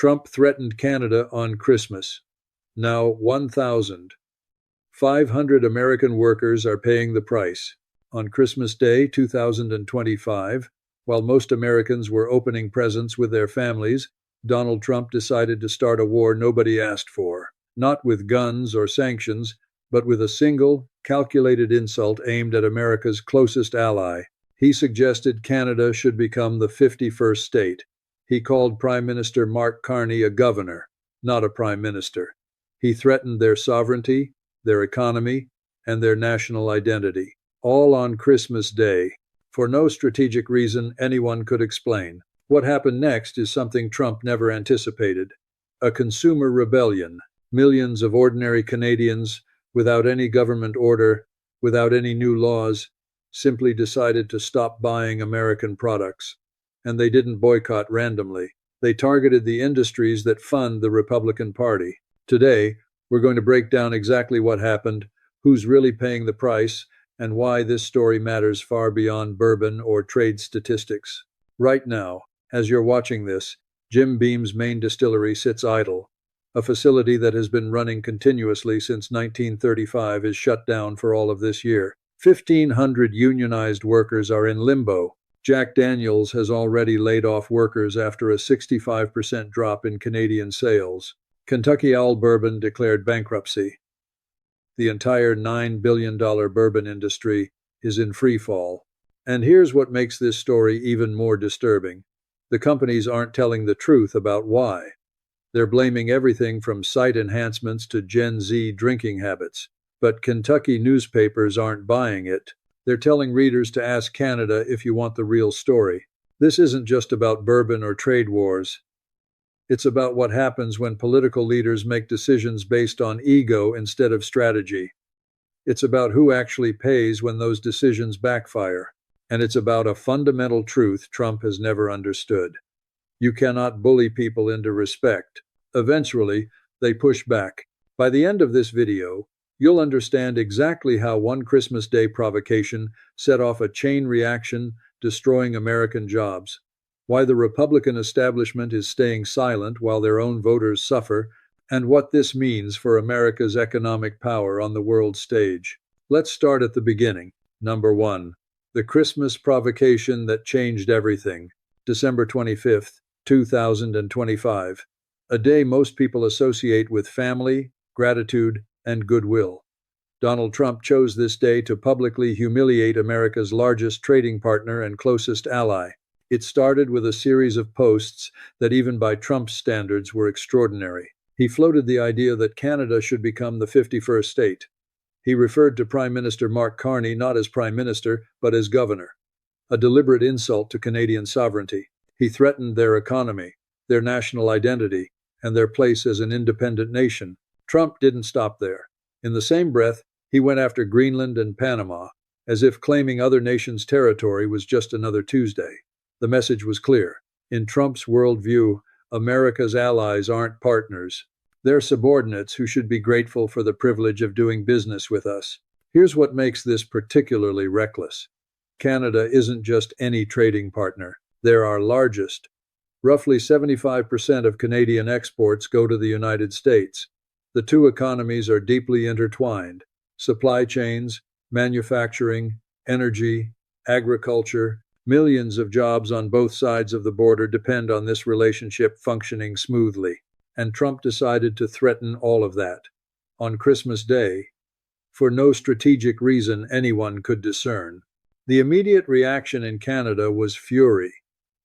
Trump threatened Canada on Christmas. Now 1,500 American workers are paying the price. On Christmas Day 2025, while most Americans were opening presents with their families, Donald Trump decided to start a war nobody asked for, not with guns or sanctions, but with a single, calculated insult aimed at America's closest ally. He suggested Canada should become the 51st state. He called Prime Minister Mark Carney a governor, not a prime minister. He threatened their sovereignty, their economy, and their national identity, all on Christmas Day, for no strategic reason anyone could explain. What happened next is something Trump never anticipated. A consumer rebellion. Millions of ordinary Canadians, without any government order, without any new laws, simply decided to stop buying American products. And they didn't boycott randomly. They targeted the industries that fund the Republican Party. Today, we're going to break down exactly what happened, who's really paying the price, and why this story matters far beyond bourbon or trade statistics. Right now, as you're watching this, Jim Beam's main distillery sits idle. A facility that has been running continuously since 1935 is shut down for all of this year. 1,500 unionized workers are in limbo. Jack Daniels has already laid off workers after a 65% drop in Canadian sales. Kentucky Owl Bourbon declared bankruptcy. The entire $9 billion bourbon industry is in freefall. And here's what makes this story even more disturbing. The companies aren't telling the truth about why. They're blaming everything from site enhancements to Gen Z drinking habits. But Kentucky newspapers aren't buying it. They're telling readers to ask Canada if you want the real story. This isn't just about bourbon or trade wars. It's about what happens when political leaders make decisions based on ego instead of strategy. It's about who actually pays when those decisions backfire. And it's about a fundamental truth Trump has never understood. You cannot bully people into respect. Eventually, they push back. By the end of this video, you'll understand exactly how one Christmas Day provocation set off a chain reaction, destroying American jobs, why the Republican establishment is staying silent while their own voters suffer, and what this means for America's economic power on the world stage. Let's start at the beginning. Number 1. The Christmas provocation that changed everything. December 25th, 2025. A day most people associate with family, gratitude, and goodwill. Donald Trump chose this day to publicly humiliate America's largest trading partner and closest ally. It started with a series of posts that even by Trump's standards were extraordinary. He floated the idea that Canada should become the 51st state. He referred to Prime Minister Mark Carney not as Prime Minister, but as Governor, a deliberate insult to Canadian sovereignty. He threatened their economy, their national identity, and their place as an independent nation. Trump didn't stop there. In the same breath, he went after Greenland and Panama, as if claiming other nations' territory was just another Tuesday. The message was clear. In Trump's worldview, America's allies aren't partners. They're subordinates who should be grateful for the privilege of doing business with us. Here's what makes this particularly reckless. Canada isn't just any trading partner. They're our largest. Roughly 75% of Canadian exports go to the United States. The two economies are deeply intertwined. Supply chains, manufacturing, energy, agriculture, millions of jobs on both sides of the border depend on this relationship functioning smoothly. And Trump decided to threaten all of that on Christmas Day, for no strategic reason anyone could discern. The immediate reaction in Canada was fury,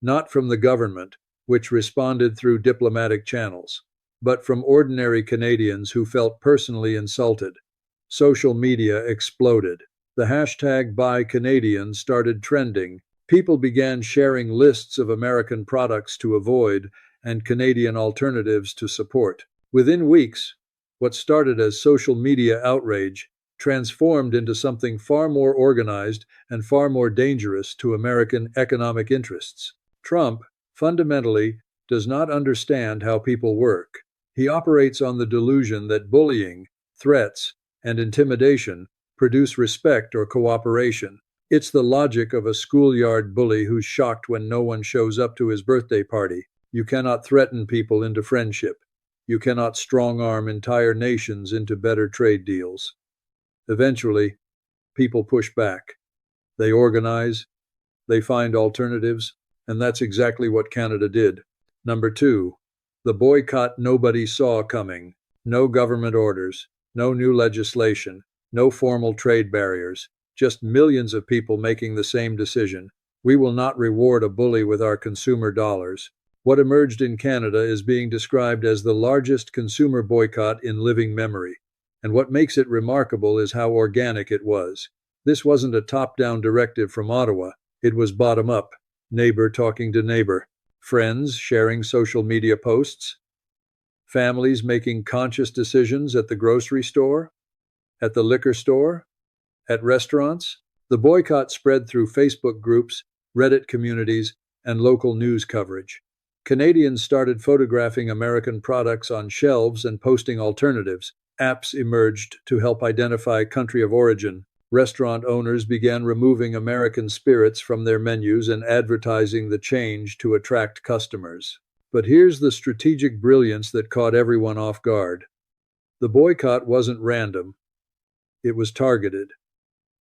not from the government, which responded through diplomatic channels, but from ordinary Canadians who felt personally insulted. Social media exploded. The hashtag #BuyCanadian started trending. People began sharing lists of American products to avoid and Canadian alternatives to support. Within weeks, what started as social media outrage transformed into something far more organized and far more dangerous to American economic interests. Trump, fundamentally, does not understand how people work. He operates on the delusion that bullying, threats, and intimidation produce respect or cooperation. It's the logic of a schoolyard bully who's shocked when no one shows up to his birthday party. You cannot threaten people into friendship. You cannot strong-arm entire nations into better trade deals. Eventually, people push back. They organize, they find alternatives, and that's exactly what Canada did. Number 2, the boycott nobody saw coming. No government orders, no new legislation, no formal trade barriers, just millions of people making the same decision. We will not reward a bully with our consumer dollars. What emerged in Canada is being described as the largest consumer boycott in living memory. And what makes it remarkable is how organic it was. This wasn't a top-down directive from Ottawa. It was bottom-up. Neighbor talking to neighbor. Friends sharing social media posts. Families making conscious decisions at the grocery store, at the liquor store, at restaurants. The boycott spread through Facebook groups, Reddit communities, and local news coverage. Canadians started photographing American products on shelves and posting alternatives. Apps emerged to help identify country of origin. Restaurant owners began removing American spirits from their menus and advertising the change to attract customers. But here's the strategic brilliance that caught everyone off guard. The boycott wasn't random. It was targeted.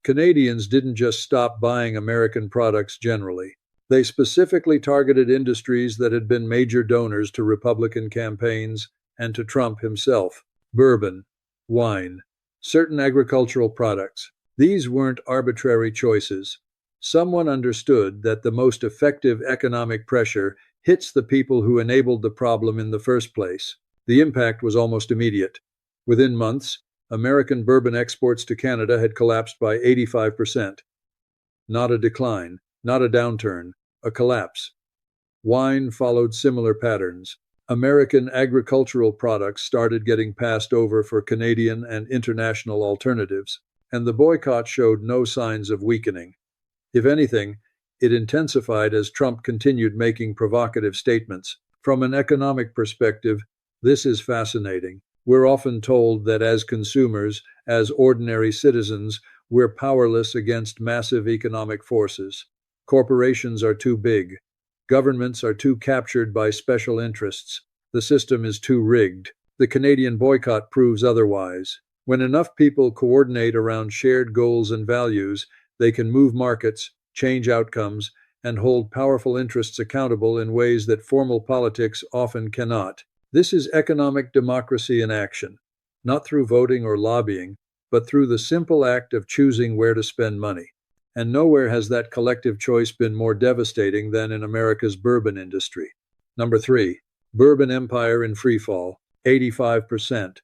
Canadians didn't just stop buying American products generally. They specifically targeted industries that had been major donors to Republican campaigns and to Trump himself. Bourbon, wine, certain agricultural products. These weren't arbitrary choices. Someone understood that the most effective economic pressure hits the people who enabled the problem in the first place. The impact was almost immediate. Within months, American bourbon exports to Canada had collapsed by 85%. Not a decline, not a downturn, a collapse. Wine followed similar patterns. American agricultural products started getting passed over for Canadian and international alternatives, and the boycott showed no signs of weakening. If anything, it intensified as Trump continued making provocative statements. From an economic perspective, this is fascinating. We're often told that as consumers, as ordinary citizens, we're powerless against massive economic forces. Corporations are too big. Governments are too captured by special interests. The system is too rigged. The Canadian boycott proves otherwise. When enough people coordinate around shared goals and values, they can move markets, change outcomes, and hold powerful interests accountable in ways that formal politics often cannot. This is economic democracy in action, not through voting or lobbying, but through the simple act of choosing where to spend money. And nowhere has that collective choice been more devastating than in America's bourbon industry. Number 3, bourbon empire in freefall, 85%.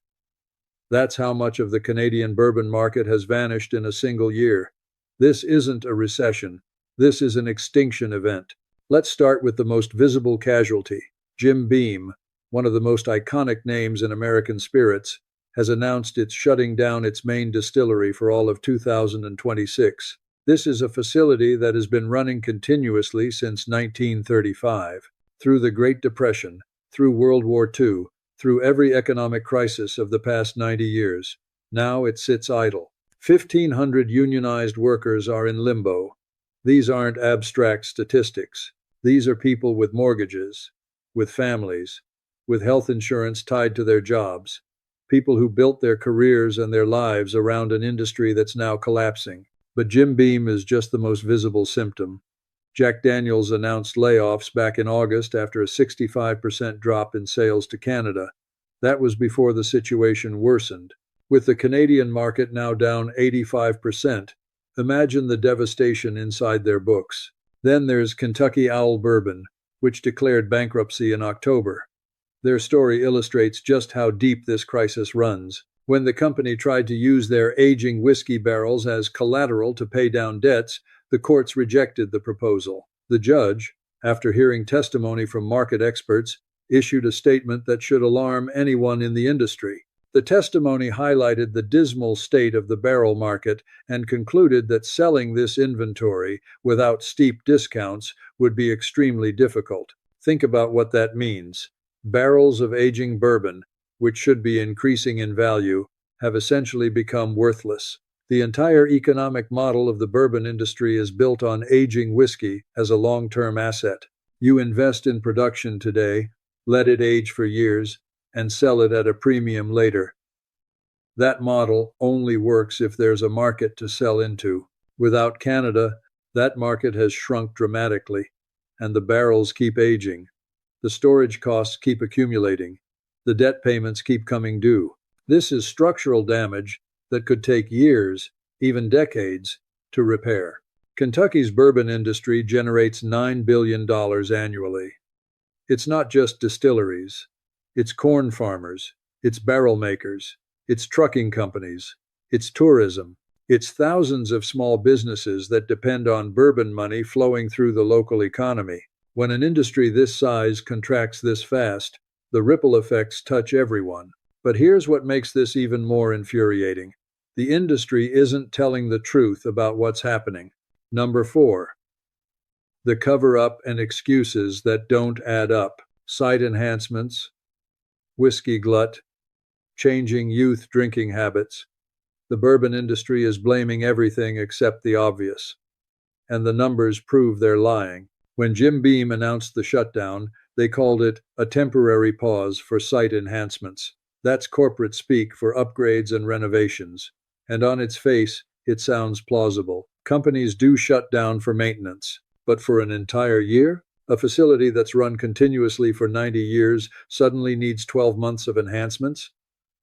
That's how much of the Canadian bourbon market has vanished in a single year. This isn't a recession. This is an extinction event. Let's start with the most visible casualty. Jim Beam, one of the most iconic names in American spirits, has announced it's shutting down its main distillery for all of 2026. This is a facility that has been running continuously since 1935. Through the Great Depression, through World War II, through every economic crisis of the past 90 years. Now it sits idle. 1,500 unionized workers are in limbo. These aren't abstract statistics. These are people with mortgages, with families, with health insurance tied to their jobs. People who built their careers and their lives around an industry that's now collapsing. But Jim Beam is just the most visible symptom. Jack Daniel's announced layoffs back in August after a 65% drop in sales to Canada. That was before the situation worsened. With the Canadian market now down 85%, imagine the devastation inside their books. Then there's Kentucky Owl Bourbon, which declared bankruptcy in October. Their story illustrates just how deep this crisis runs. When the company tried to use their aging whiskey barrels as collateral to pay down debts, the courts rejected the proposal. The judge, after hearing testimony from market experts, issued a statement that should alarm anyone in the industry. The testimony highlighted the dismal state of the barrel market and concluded that selling this inventory without steep discounts would be extremely difficult. Think about what that means. Barrels of aging bourbon, which should be increasing in value, have essentially become worthless. The entire economic model of the bourbon industry is built on aging whiskey as a long-term asset. You invest in production today, let it age for years, and sell it at a premium later. That model only works if there's a market to sell into. Without Canada, that market has shrunk dramatically, and the barrels keep aging. The storage costs keep accumulating. The debt payments keep coming due. This is structural damage that could take years, even decades, to repair. Kentucky's bourbon industry generates $9 billion annually. It's not just distilleries. It's corn farmers. It's barrel makers. It's trucking companies. It's tourism. It's thousands of small businesses that depend on bourbon money flowing through the local economy. When an industry this size contracts this fast, the ripple effects touch everyone. But here's what makes this even more infuriating. The industry isn't telling the truth about what's happening. Number 4. The cover-up and excuses that don't add up. Site enhancements, whiskey glut, changing youth drinking habits. The bourbon industry is blaming everything except the obvious. And the numbers prove they're lying. When Jim Beam announced the shutdown, they called it a temporary pause for site enhancements. That's corporate speak for upgrades and renovations. And on its face, it sounds plausible. Companies do shut down for maintenance. But for an entire year? A facility that's run continuously for 90 years suddenly needs 12 months of enhancements?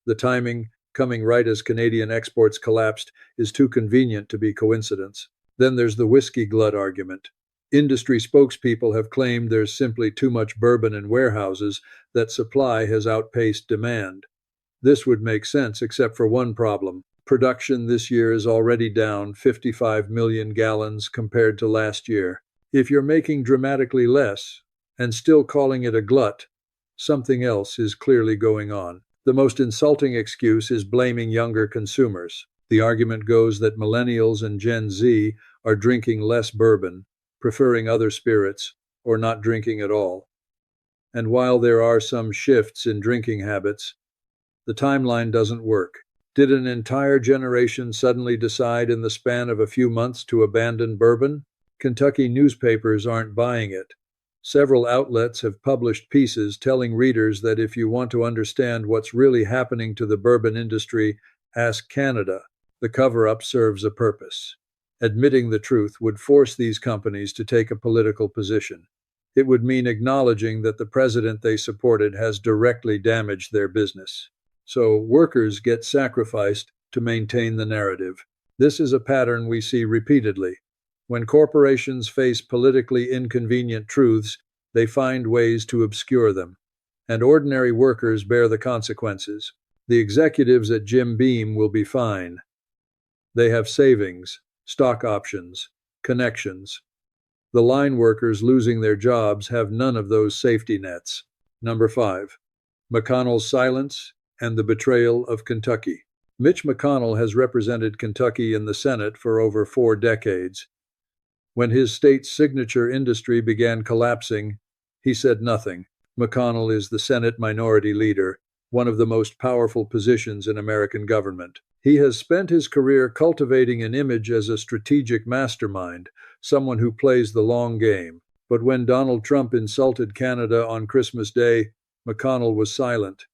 The timing, coming right as Canadian exports collapsed, is too convenient to be coincidence. Then there's the whiskey glut argument. Industry spokespeople have claimed there's simply too much bourbon in warehouses, that supply has outpaced demand. This would make sense except for one problem. Production this year is already down 55 million gallons compared to last year. If you're making dramatically less and still calling it a glut, something else is clearly going on. The most insulting excuse is blaming younger consumers. The argument goes that millennials and Gen Z are drinking less bourbon, preferring other spirits, or not drinking at all. And while there are some shifts in drinking habits, the timeline doesn't work. Did an entire generation suddenly decide in the span of a few months to abandon bourbon? Kentucky newspapers aren't buying it. Several outlets have published pieces telling readers that if you want to understand what's really happening to the bourbon industry, ask Canada. The cover-up serves a purpose. Admitting the truth would force these companies to take a political position. It would mean acknowledging that the president they supported has directly damaged their business. So workers get sacrificed to maintain the narrative. This is a pattern we see repeatedly. When corporations face politically inconvenient truths, they find ways to obscure them. And ordinary workers bear the consequences. The executives at Jim Beam will be fine. They have savings, stock options, connections. The line workers losing their jobs have none of those safety nets. Number 5. McConnell's silence and the betrayal of Kentucky. Mitch McConnell has represented Kentucky in the Senate for over 4 decades. When his state's signature industry began collapsing, he said nothing. McConnell is the Senate Minority Leader, one of the most powerful positions in American government. He has spent his career cultivating an image as a strategic mastermind, someone who plays the long game. But when Donald Trump insulted Canada on Christmas Day, McConnell was silent.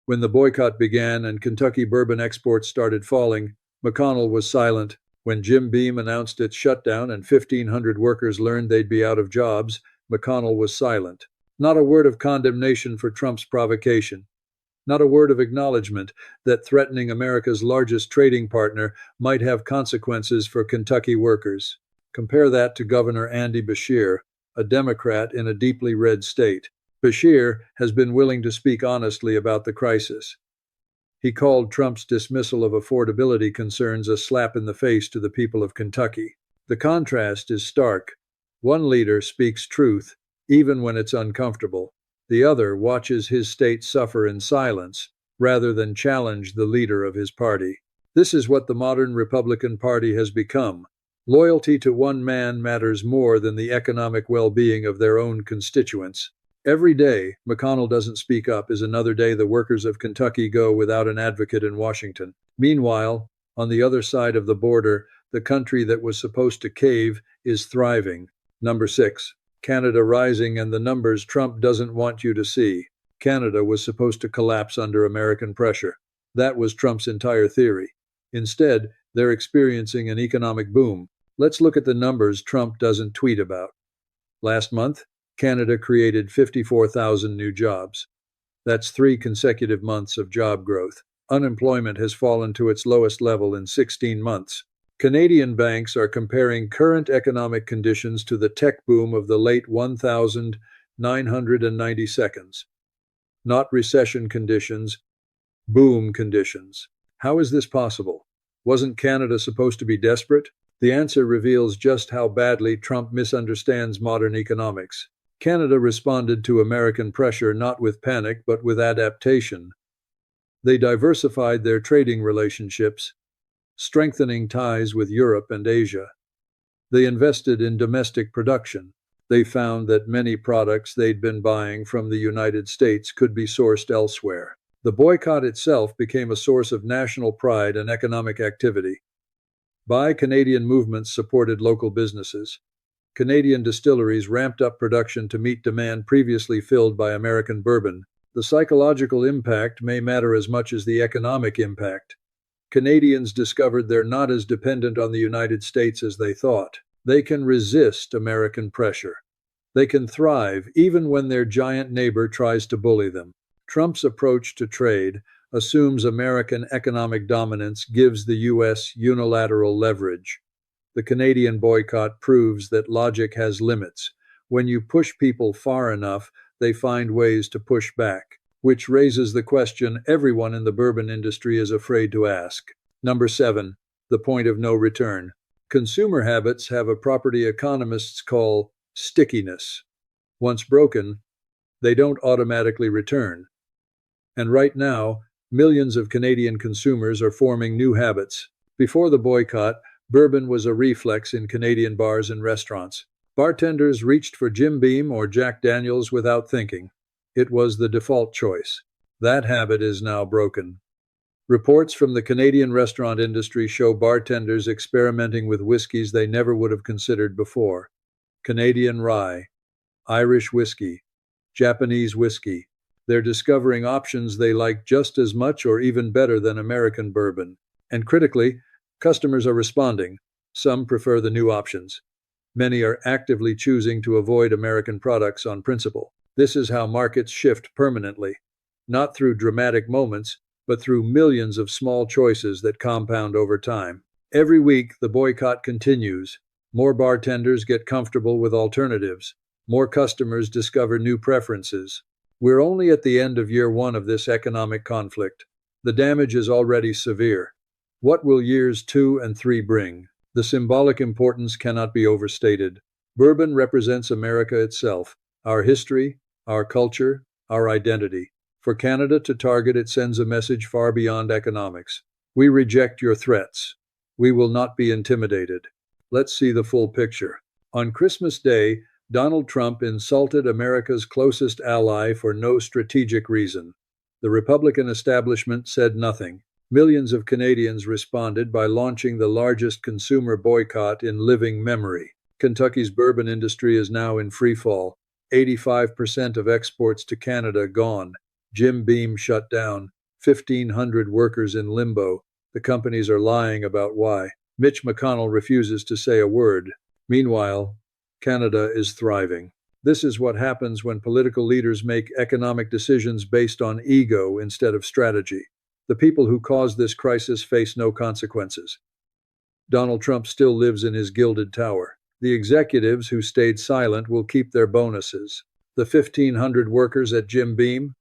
When the boycott began and Kentucky bourbon exports started falling, McConnell was silent. When Jim Beam announced its shutdown and 1,500 workers learned they'd be out of jobs, McConnell was silent. Not a word of condemnation for Trump's provocation. Not a word of acknowledgement that threatening America's largest trading partner might have consequences for Kentucky workers. Compare that to Governor Andy Beshear, a Democrat in a deeply red state. Beshear has been willing to speak honestly about the crisis. He called Trump's dismissal of affordability concerns a slap in the face to the people of Kentucky. The contrast is stark. One leader speaks truth, even when it's uncomfortable. The other watches his state suffer in silence, rather than challenge the leader of his party. This is what the modern Republican Party has become. Loyalty to one man matters more than the economic well-being of their own constituents. Every day McConnell doesn't speak up is another day the workers of Kentucky go without an advocate in Washington. Meanwhile, on the other side of the border, the country that was supposed to cave is thriving. Number 6. Canada rising and the numbers Trump doesn't want you to see. Canada was supposed to collapse under American pressure. That was Trump's entire theory. Instead, they're experiencing an economic boom. Let's look at the numbers Trump doesn't tweet about. Last month, Canada created 54,000 new jobs. That's 3 consecutive months of job growth. Unemployment has fallen to its lowest level in 16 months. Canadian banks are comparing current economic conditions to the tech boom of the late 1990s. Not recession conditions, boom conditions. How is this possible? Wasn't Canada supposed to be desperate? The answer reveals just how badly Trump misunderstands modern economics. Canada responded to American pressure not with panic but with adaptation. They diversified their trading relationships, strengthening ties with Europe and Asia. They invested in domestic production. They found that many products they'd been buying from the United States could be sourced elsewhere. The boycott itself became a source of national pride and economic activity. Buy Canadian movements supported local businesses. Canadian distilleries ramped up production to meet demand previously filled by American bourbon. The psychological impact may matter as much as the economic impact. Canadians discovered they're not as dependent on the United States as they thought. They can resist American pressure. They can thrive even when their giant neighbor tries to bully them. Trump's approach to trade assumes American economic dominance gives the U.S. unilateral leverage. The Canadian boycott proves that logic has limits. When you push people far enough, they find ways to push back, which raises the question everyone in the bourbon industry is afraid to ask. Number 7. The point of no return. Consumer habits have a property economists call stickiness. Once broken, they don't automatically return. And right now, millions of Canadian consumers are forming new habits. Before the boycott, bourbon was a reflex in Canadian bars and restaurants. Bartenders reached for Jim Beam or Jack Daniels without thinking. It was the default choice. That habit is now broken. Reports from the Canadian restaurant industry show bartenders experimenting with whiskeys they never would have considered before. Canadian rye, Irish whiskey, Japanese whiskey. They're discovering options they like just as much or even better than American bourbon. And critically, customers are responding. Some prefer the new options. Many are actively choosing to avoid American products on principle. This is how markets shift permanently, not through dramatic moments, but through millions of small choices that compound over time. Every week, the boycott continues. More bartenders get comfortable with alternatives. More customers discover new preferences. We're only at the end of year 1 of this economic conflict. The damage is already severe. What will years 2 and 3 bring? The symbolic importance cannot be overstated. Bourbon represents America itself, our history, our culture, our identity. For Canada to target it sends a message far beyond economics. We reject your threats. We will not be intimidated. Let's see the full picture. On Christmas Day, Donald Trump insulted America's closest ally for no strategic reason. The Republican establishment said nothing. Millions of Canadians responded by launching the largest consumer boycott in living memory. Kentucky's bourbon industry is now in freefall. 85% of exports to Canada gone. Jim Beam shut down. 1,500 workers in limbo. The companies are lying about why. Mitch McConnell refuses to say a word. Meanwhile, Canada is thriving. This is what happens when political leaders make economic decisions based on ego instead of strategy. The people who caused this crisis face no consequences. Donald Trump still lives in his gilded tower. The executives who stayed silent will keep their bonuses. The 1,500 workers at Jim Beam?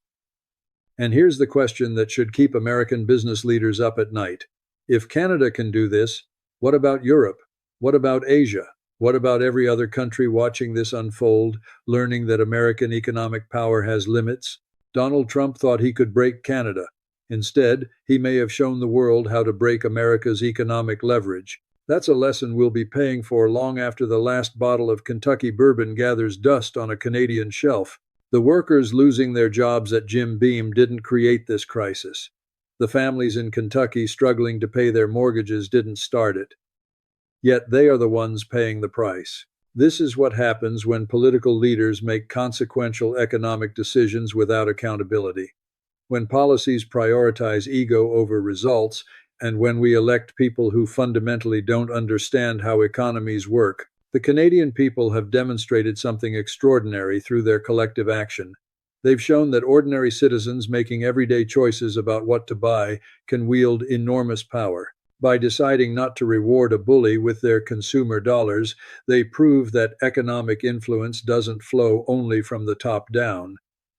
And here's the question that should keep American business leaders up at night. If Canada can do this, what about Europe? What about Asia? What about every other country watching this unfold, learning that American economic power has limits? Donald Trump thought he could break Canada. Instead, he may have shown the world how to break America's economic leverage. That's a lesson we'll be paying for long after the last bottle of Kentucky bourbon gathers dust on a Canadian shelf. The workers losing their jobs at Jim Beam didn't create this crisis. The families in Kentucky struggling to pay their mortgages didn't start it. Yet they are the ones paying the price. This is what happens when political leaders make consequential economic decisions without accountability. When policies prioritize ego over results, and when we elect people who fundamentally don't understand how economies work. The Canadian people have demonstrated something extraordinary through their collective action. They've shown that ordinary citizens making everyday choices about what to buy can wield enormous power. By deciding not to reward a bully with their consumer dollars, they prove that economic influence doesn't flow only from the top down.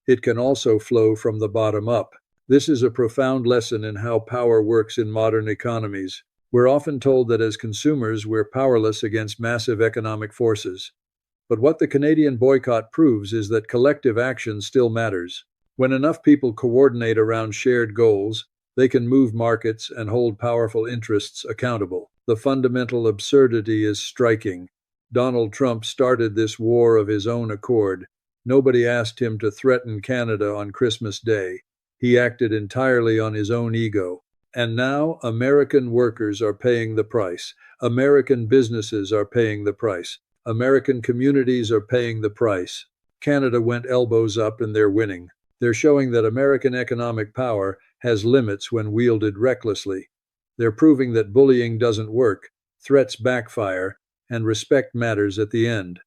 It can also flow from the bottom up. This is a profound lesson in how power works in modern economies. We're often told that as consumers, we're powerless against massive economic forces. But what the Canadian boycott proves is that collective action still matters. When enough people coordinate around shared goals, they can move markets and hold powerful interests accountable. The fundamental absurdity is striking. Donald Trump started this war of his own accord. Nobody asked him to threaten Canada on Christmas Day. He acted entirely on his own ego. And now American workers are paying the price. American businesses are paying the price. American communities are paying the price. Canada went elbows up and they're winning. They're showing that American economic power has limits when wielded recklessly. They're proving that bullying doesn't work, threats backfire, and respect matters at the end.